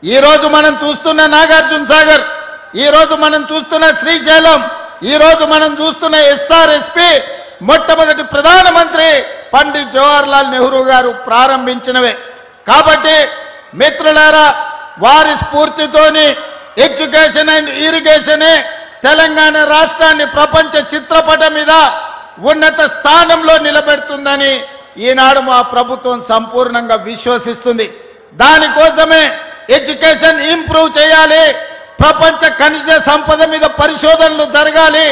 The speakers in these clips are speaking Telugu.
ఈ రోజు మనం చూస్తున్న నాగార్జున సాగర్, ఈ రోజు మనం చూస్తున్న శ్రీశైలం, ఈ రోజు మనం చూస్తున్న ఎస్ఆర్ఎస్పీ మొట్టమొదటి ప్రధానమంత్రి పండిట్ జవహర్లాల్ నెహ్రూ గారు ప్రారంభించినవే. కాబట్టి మిత్రులారా, వారి స్ఫూర్తితోని ఎడ్యుకేషన్ అండ్ ఇరిగేషనే తెలంగాణ రాష్ట్రాన్ని ప్రపంచ చిత్రపటం మీద ఉన్నత స్థానంలో నిలబెడుతుందని ఈనాడు మా ప్రభుత్వం సంపూర్ణంగా విశ్వసిస్తుంది. దానికోసమే ఎడ్యుకేషన్ ఇంప్రూవ్ చేయాలి, ప్రపంచ ఖనిజ సంపద మీద పరిశోధనలు జరగాలి,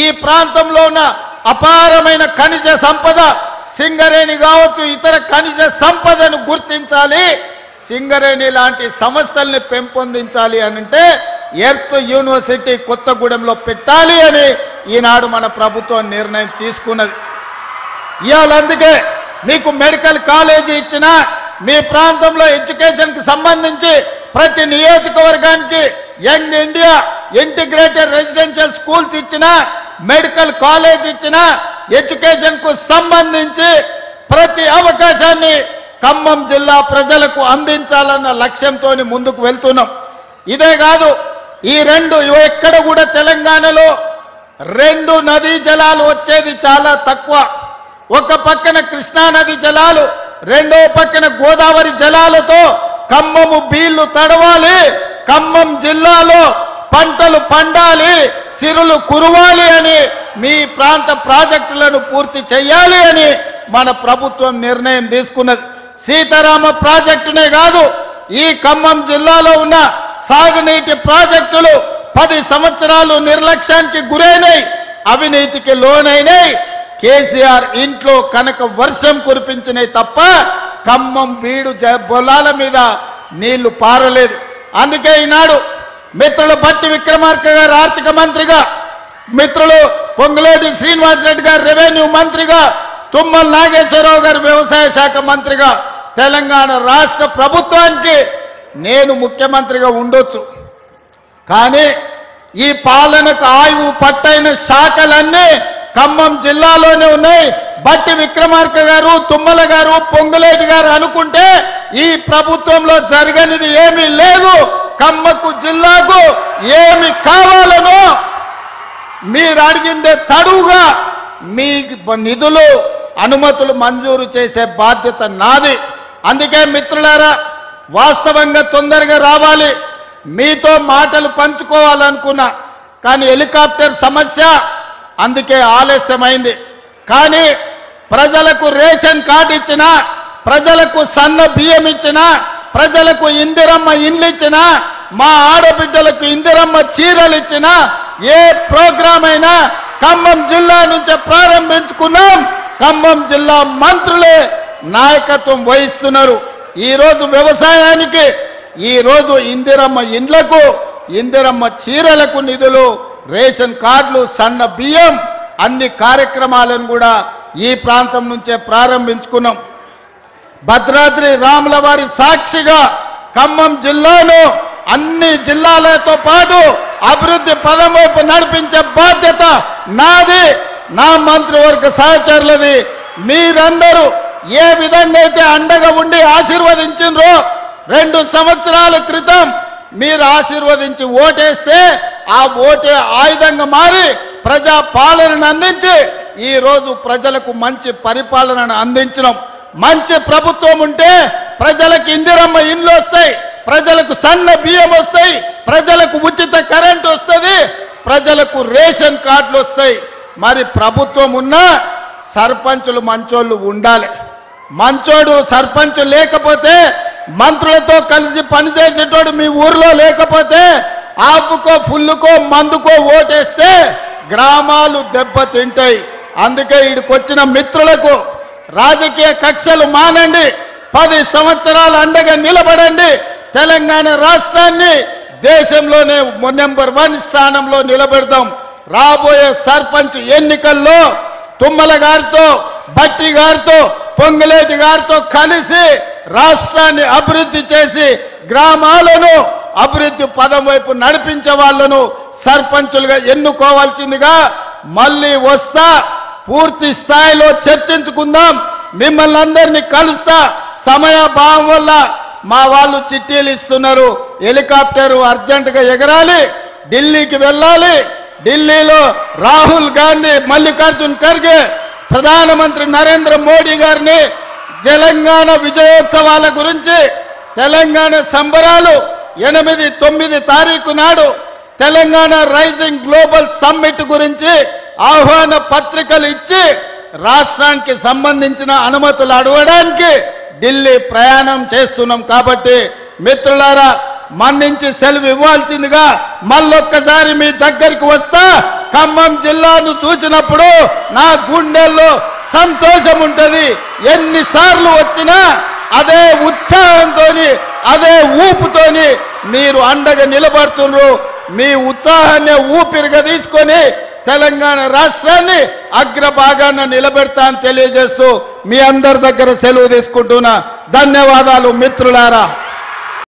ఈ ప్రాంతంలో ఉన్న అపారమైన ఖనిజ సంపద సింగరేణి కావచ్చు, ఇతర ఖనిజ సంపదను గుర్తించాలి, సింగరేణి లాంటి సంస్థల్ని పెంపొందించాలి అనంటే ఎర్త్ యూనివర్సిటీ కొత్తగూడెంలో పెట్టాలి అని ఈనాడు మన ప్రభుత్వం నిర్ణయం తీసుకున్నది. ఇవాళ అందుకే మీకు మెడికల్ కాలేజీ ఇచ్చినా, మీ ప్రాంతంలో ఎడ్యుకేషన్కి సంబంధించి ప్రతి నియోజకవర్గానికి young India integrated residential schools ఇచ్చినా, మెడికల్ కాలేజ్ ఇచ్చినా, ఎడ్యుకేషన్కు సంబంధించి ప్రతి అవకాశాన్ని ఖమ్మం జిల్లా ప్రజలకు అందించాలన్న లక్ష్యంతో ముందుకు వెళ్తున్నాం. ఇదే కాదు, ఈ రెండు ఎక్కడ కూడా తెలంగాణలో రెండు నదీ జలాలు వచ్చేది చాలా తక్కువ. ఒక పక్కన కృష్ణా నది జలాలు, రెండో పక్కన గోదావరి జలాలతో ఖమ్మము బీళ్లు తడవాలి, ఖమ్మం జిల్లాలో పంటలు పండాలి, సిరులు కురవాలి అని మీ ప్రాంత ప్రాజెక్టులను పూర్తి చేయాలి అని మన ప్రభుత్వం నిర్ణయం తీసుకున్నది. సీతారామ ప్రాజెక్టునే కాదు, ఈ ఖమ్మం జిల్లాలో ఉన్న సాగునీటి ప్రాజెక్టులు 10 సంవత్సరాలు నిర్లక్ష్యానికి గురైనాయి, అవినీతికి లోనైనాయి. కేసీఆర్ ఇంట్లో కనుక వర్షం కురిపించినాయి తప్ప ఖమ్మం బీడు పొలాల మీద నీళ్లు పారలేదు. అందుకే ఈనాడు మిత్రులు బట్టి విక్రమార్క గారు ఆర్థిక మంత్రిగా, మిత్రులు పొంగులేటి శ్రీనివాసరెడ్డి గారు రెవెన్యూ మంత్రిగా, తుమ్మల నాగేశ్వరరావు గారు వ్యవసాయ శాఖ మంత్రిగా తెలంగాణ రాష్ట్ర ప్రభుత్వానికి నేను ముఖ్యమంత్రిగా ఉండొచ్చు, కానీ ఈ పాలనకు ఆయువు పట్టైన శాఖలన్నీ ఖమ్మం జిల్లాలోనే ఉన్నాయి. బట్టి విక్రమార్క గారు, తుమ్మల గారు, పొంగులేటి గారు అనుకుంటే ఈ ప్రభుత్వంలో జరగనిది ఏమీ లేదు. ఖమ్మకు జిల్లాకు ఏమి కావాలనో మీరు అడిగిందే తడువుగా మీ నిధులు అనుమతులు మంజూరు చేసే బాధ్యత నాది. అందుకే మిత్రులారా, వాస్తవంగా తొందరగా రావాలి, మీతో మాటలు పంచుకోవాలనుకున్నా, కానీ హెలికాప్టర్ సమస్య అందుకే ఆలస్యమైంది. కానీ ప్రజలకు రేషన్ కార్డు ఇచ్చినా, ప్రజలకు సన్న బియ్యం ఇచ్చినా, ప్రజలకు ఇందిరమ్మ ఇండ్లు ఇచ్చినా, మా ఆడబిడ్డలకు ఇందిరమ్మ చీరలు ఇచ్చినా, ఏ ప్రోగ్రాం అయినా ఖమ్మం జిల్లా నుంచే ప్రారంభించుకున్నాం. ఖమ్మం జిల్లా మంత్రులే నాయకత్వం వహిస్తున్నారు. ఈరోజు వ్యవసాయానికి, ఈరోజు ఇందిరమ్మ ఇండ్లకు, ఇందిరమ్మ చీరలకు నిధులు, రేషన్ కార్డులు, సన్న బియ్యం అన్ని కార్యక్రమాలను కూడా ఈ ప్రాంతం నుంచే ప్రారంభించుకున్నాం. భద్రాద్రి రాముల వారి సాక్షిగా ఖమ్మం జిల్లాను అన్ని జిల్లాలతో పాటు అభివృద్ధి పదం వైపు నడిపించే బాధ్యత నాది, నా మంత్రివర్గ సహచరులది. మీరందరూ ఏ విధంగా అయితే అండగా ఉండి ఆశీర్వదించినరో, 2 సంవత్సరాల క్రితం మీరు ఆశీర్వదించి ఓటేస్తే ఆ ఓటే ఆయుధంగా మారి ప్రజా పాలనను అందించి ఈ రోజు ప్రజలకు మంచి పరిపాలనను అందించడం. మంచి ప్రభుత్వం ఉంటే ప్రజలకు ఇందిరమ్మ ఇండ్లు వస్తాయి, ప్రజలకు సన్న బియ్యం వస్తాయి, ప్రజలకు ఉచిత కరెంటు వస్తుంది, ప్రజలకు రేషన్ కార్డులు వస్తాయి. మరి ప్రభుత్వం ఉన్నా సర్పంచులు మంచోళ్ళు ఉండాలి. మంచోడు సర్పంచ్ లేకపోతే, మంత్రులతో కలిసి పనిచేసేటోడు మీ ఊర్లో లేకపోతే, ఆపుకో ఫుల్లుకో మందుకో ఓటేస్తే గ్రామాలు దెబ్బతింటాయి. అందుకే ఇక్కడికొచ్చిన మిత్రులకు రాజకీయ కక్షలు మానండి, 10 సంవత్సరాలు అండగా నిలబడండి, తెలంగాణ రాష్ట్రాన్ని దేశంలోనే నెంబర్ 1 స్థానంలో నిలబెడదాం. రాబోయే సర్పంచ్ ఎన్నికల్లో తుమ్మల గారితో, బట్టి గారితో, పొంగులేటి గారితో కలిసి రాష్ట్రాన్ని అభివృద్ధి చేసి గ్రామాలను అభివృద్ధి పదం వైపు నడిపించే వాళ్ళను సర్పంచులుగా ఎన్నుకోవాల్సిందిగా మళ్ళీ వస్తా. పూర్తి స్థాయిలో చర్చించుకుందాం, మిమ్మల్ని అందరినీ కలుస్తా. సమయాభావం వల్ల మా వాళ్ళు చిట్టీలు ఇస్తున్నారు. హెలికాప్టర్ అర్జెంటుగా ఎగరాలి, ఢిల్లీకి వెళ్ళాలి. ఢిల్లీలో రాహుల్ గాంధీ, మల్లికార్జున్ ఖర్గే, ప్రధానమంత్రి నరేంద్ర మోడీ గారిని తెలంగాణ విజయోత్సవాల గురించి, తెలంగాణ సంబరాలు 8, 9 తారీఖు నాడు తెలంగాణ రైజింగ్ గ్లోబల్ సమ్మిట్ గురించి ఆహ్వాన పత్రికలు ఇచ్చి రాష్ట్రానికి సంబంధించిన అనుమతులు అడగడానికి ఢిల్లీ ప్రయాణం చేస్తున్నాం. కాబట్టి మిత్రులారా, మన్నించి సెలవు ఇవ్వాల్సిందిగా మళ్ళొక్కసారి మీ దగ్గరికి వస్తా. ఖమ్మం జిల్లాను చూసినప్పుడు నా గుండెల్లో సంతోషం ఉంటుంది. ఎన్నిసార్లు వచ్చినా అదే ఉత్సాహంతో, అదే ఊపుతోని మీరు అండగా నిలబడుతున్నారు. మీ ఉత్సాహాన్ని ఊపిరిగా తీసుకొని తెలంగాణ రాష్ట్రాన్ని అగ్రభాగాన నిలబెడతా అని తెలియజేస్తూ మీ అందరి దగ్గర సెలవు తీసుకుంటున్నా. ధన్యవాదాలు మిత్రులారా.